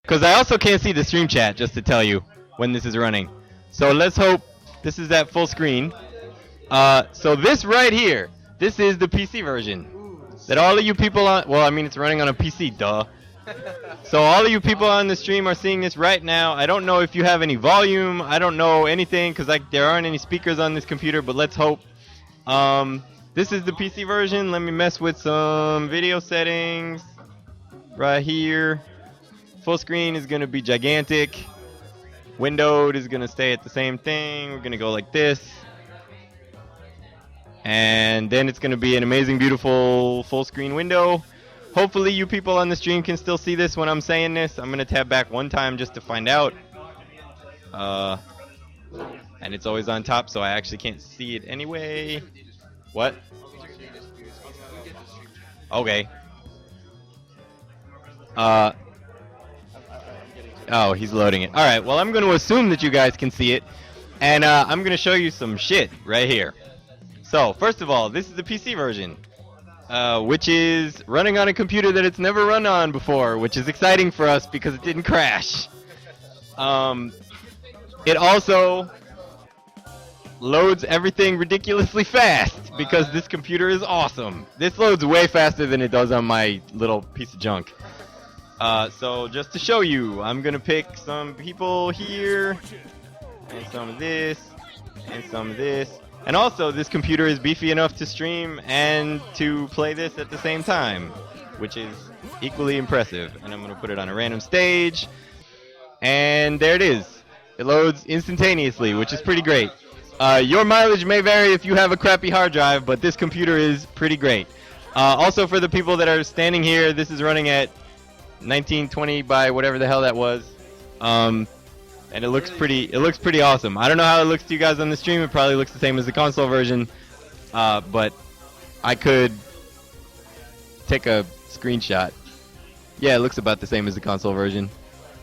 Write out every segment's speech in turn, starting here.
Because I also can't see the stream chat, just to tell you when this is running. So let's hope this is at full screen. So this right here, this is the PC version. That all of you people on, well, I mean, it's running on a PC, duh. So all of you people on the stream are seeing this right now. I don't know if you have any volume. I don't know anything, because there aren't any speakers on this computer, but let's hope. This is the PC version. Let me mess with some video settings right here. Full screen is going to be gigantic. Windowed is going to stay at the same thing. We're going to go like this. And then it's going to be an amazing, beautiful full screen window. Hopefully you people on the stream can still see this when I'm saying this. I'm going to tab back one time just to find out. And it's always on top, so I actually can't see it anyway. What? Okay. Oh, he's loading it. Alright, well, I'm going to assume that you guys can see it. And I'm going to show you some shit right here. So, first of all, this is the PC version. Which is running on a computer that it's never run on before, which is exciting for us because it didn't crash. It also loads everything ridiculously fast because this computer is awesome. This loads way faster than it does on my little piece of junk. So just to show you, I'm gonna pick some people here, and some of this, and some of this. And also, this computer is beefy enough to stream and to play this at the same time, which is equally impressive. And I'm gonna put it on a random stage, and there it is. It loads instantaneously, which is pretty great. Your mileage may vary if you have a crappy hard drive, but this computer is pretty great. Also, for the people that are standing here, this is running at 1920 by whatever the hell that was, and it looks pretty awesome. I don't know how it looks to you guys on the stream. It probably looks the same as the console version, but I could take a screenshot. Yeah, it looks about the same as the console version.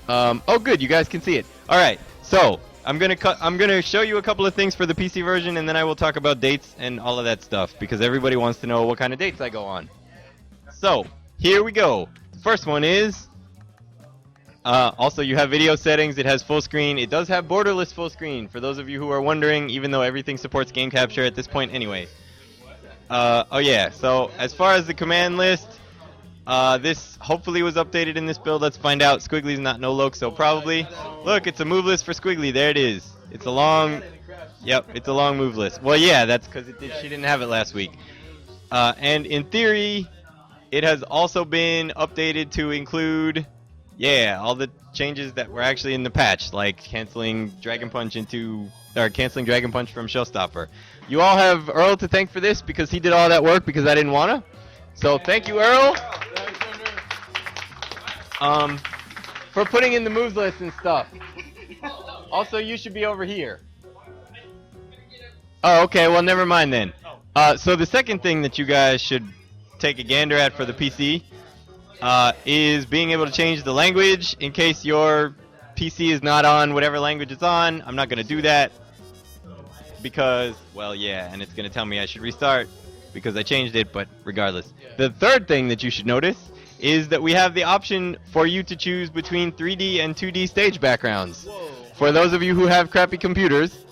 Oh, good, you guys can see it. All right, so I'm gonna show you a couple of things for the PC version, and then I will talk about dates and all of that stuff because everybody wants to know what kind of dates I go on. So here we go. First one is also you have video settings. It has full screen. It does have borderless full screen for those of you who are wondering, even though everything supports game capture at this point anyway. Oh yeah, so as far as the command list, this hopefully was updated in this build. Let's find out. Squigly's not no-loc, so probably. Look, it's a move list for Squigly. There it is. It's a long, yep, it's a long move list. Well, yeah, that's because she didn't have it last week. And in theory, it has also been updated to include, yeah, all the changes that were actually in the patch, like canceling Dragon Punch from Showstopper. You all have Earl to thank for this because he did all that work because I didn't wanna. So thank you, Earl, for putting in the moves list and stuff. Also, you should be over here. Oh, okay. Well, never mind then. So the second thing that you guys should take a gander at for the PC is being able to change the language in case your PC is not on whatever language it's on. I'm not going to do that because, well, yeah, and it's going to tell me I should restart because I changed it, but regardless. The third thing that you should notice is that we have the option for you to choose between 3D and 2D stage backgrounds. For those of you who have crappy computers,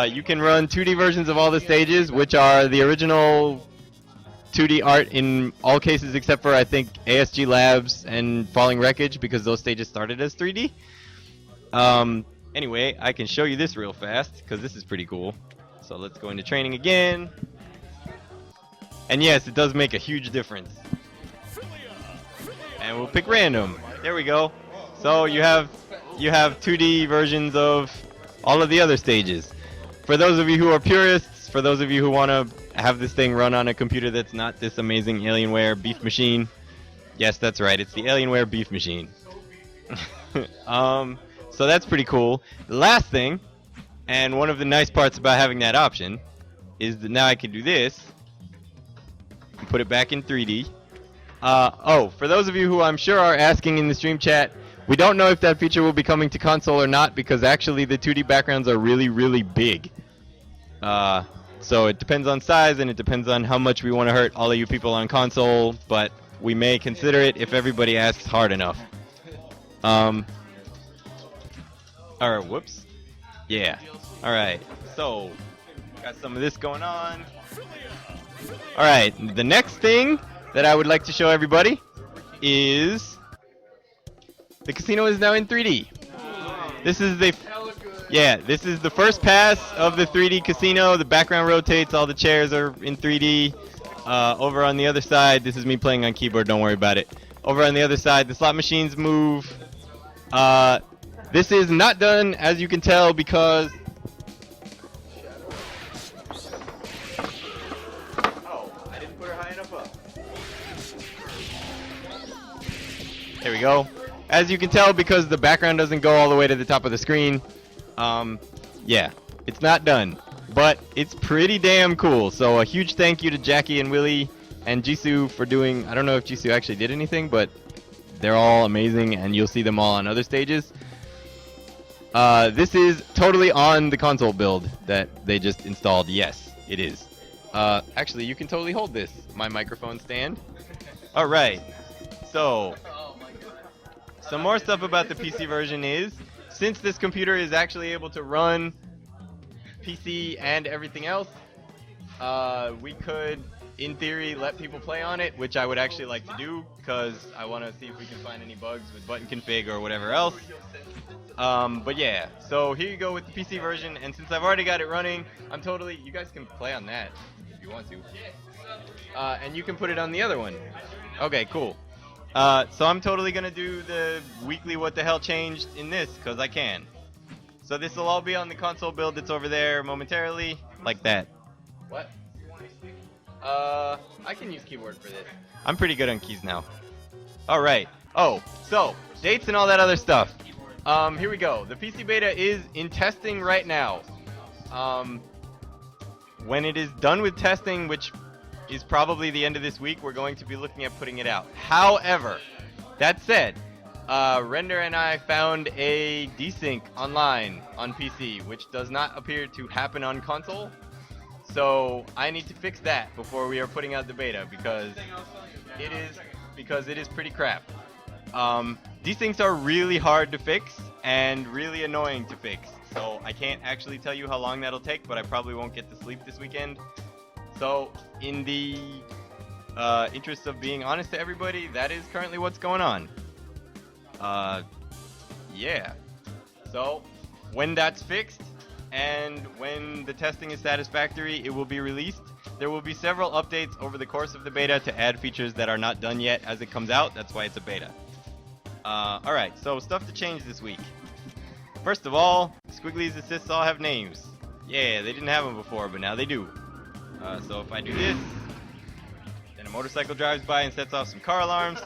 you can run 2D versions of all the stages, which are the original 2D art in all cases except for, I think, ASG Labs and Falling Wreckage, because those stages started as 3D. Anyway, I can show you this real fast, because this is pretty cool. So let's go into training again. And yes, it does make a huge difference. And we'll pick random. There we go. So you have 2D versions of all of the other stages. For those of you who are purists, for those of you who want to have this thing run on a computer that's not this amazing Alienware beef machine. Yes, that's right. It's the Alienware beef machine. So that's pretty cool. The last thing, and one of the nice parts about having that option, is that now I can do this and put it back in 3D. Oh, for those of you who I'm sure are asking in the stream chat, we don't know if that feature will be coming to console or not because actually the 2D backgrounds are really, really big. So it depends on size and it depends on how much we want to hurt all of you people on console, but we may consider it if everybody asks hard enough. All right, whoops. Yeah. All right. So, got some of this going on. All right. The next thing that I would like to show everybody is the casino is now in 3D. This is this is the first pass of the 3D casino. The background rotates. All the chairs are in 3D. Over on the other side, this is me playing on keyboard. Don't worry about it. Over on the other side, the slot machines move. This is not done, as you can tell, because I didn't put her high enough up. There we go. As you can tell, because the background doesn't go all the way to the top of the screen, yeah, it's not done. But it's pretty damn cool. So a huge thank you to Jackie and Willie and Jisoo for doing, I don't know if Jisoo actually did anything, but they're all amazing, and you'll see them all on other stages. This is totally on the console build that they just installed. Yes, it is. Actually, you can totally hold this, my microphone stand. Alright, so some more stuff about the PC version is, since this computer is actually able to run PC and everything else, we could, in theory, let people play on it, which I would actually like to do, because I want to see if we can find any bugs with button config or whatever else. But yeah, so here you go with the PC version, and since I've already got it running, I'm totally, you guys can play on that if you want to. And you can put it on the other one. Okay, cool. So I'm totally going to do the weekly what the hell changed in this, because I can. So this will all be on the console build that's over there momentarily, like that. What? I can use keyboard for this. I'm pretty good on keys now. Alright. Oh, so, dates and all that other stuff. Here we go. The PC beta is in testing right now. When it is done with testing, which is probably the end of this week, we're going to be looking at putting it out. However, that said, Render and I found a desync online on PC, which does not appear to happen on console. So I need to fix that before we are putting out the beta, because it is pretty crap. Desyncs are really hard to fix and really annoying to fix. So I can't actually tell you how long that'll take, but I probably won't get to sleep this weekend. So in the interest of being honest to everybody, that is currently what's going on. Yeah. So when that's fixed, and when the testing is satisfactory, it will be released. There will be several updates over the course of the beta to add features that are not done yet as it comes out. That's why it's a beta. Alright, so stuff to change this week. First of all, Squigly's assists all have names. Yeah, they didn't have them before, but now they do. So if I do this, then a motorcycle drives by and sets off some car alarms.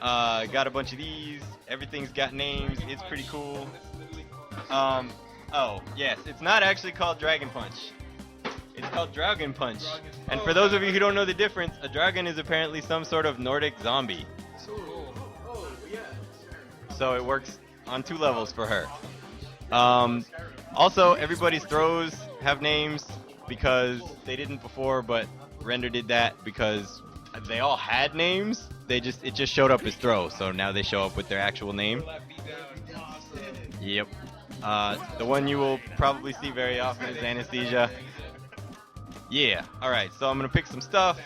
Got a bunch of these. Everything's got names. It's pretty cool. Oh, yes, it's not actually called Dragon Punch. It's called Dragon Punch. And for those of you who don't know the difference, a dragon is apparently some sort of Nordic zombie. So it works on 2 levels for her. Also, everybody's throws have names because they didn't before, but Render did that because they all had names. It just showed up as throw, so now they show up with their actual name. Yep. The one you will probably see very often is Anesthesia. Yeah, alright, so I'm gonna pick some stuff.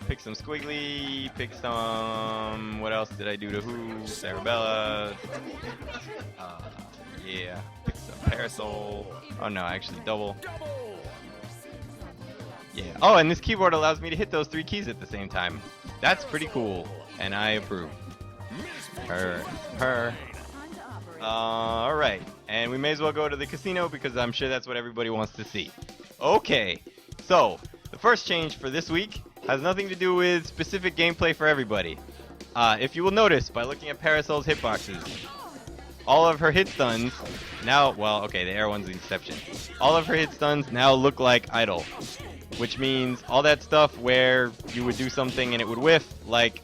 Pick some Squigly, pick some... What else did I do to who? Sarabella. Yeah, pick some Parasol. Oh no, actually double. Yeah. Oh, and this keyboard allows me to hit those 3 keys at the same time. That's pretty cool, and I approve. Her. Alright, and we may as well go to the casino because I'm sure that's what everybody wants to see. Okay, so the first change for this week has nothing to do with specific gameplay for everybody. If you will notice by looking at Parasol's hitboxes, all of her hit stuns now, well, okay, the air one's the exception. All of her hit stuns now look like idle, which means all that stuff where you would do something and it would whiff, like,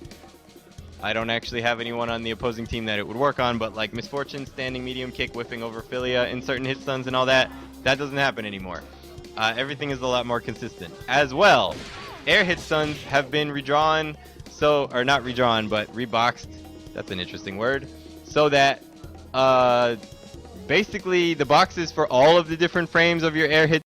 I don't actually have anyone on the opposing team that it would work on, but like Misfortune, standing medium kick, whiffing over Philia in certain hit stuns and all that, that doesn't happen anymore. Everything is a lot more consistent. As well, air hit stuns have been redrawn, or not redrawn, but reboxed. That's an interesting word. so that basically the boxes for all of the different frames of your air hit.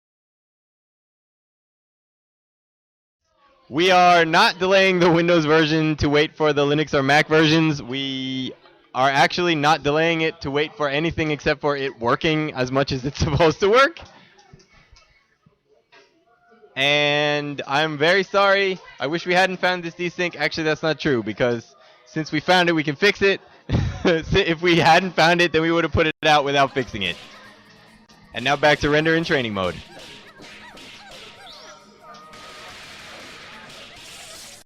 We are not delaying the Windows version to wait for the Linux or Mac versions. We are actually not delaying it to wait for anything except for it working as much as it's supposed to work. And I'm very sorry. I wish we hadn't found this desync. Actually, that's not true, because since we found it, we can fix it. If we hadn't found it, then we would have put it out without fixing it. And now back to render in training mode.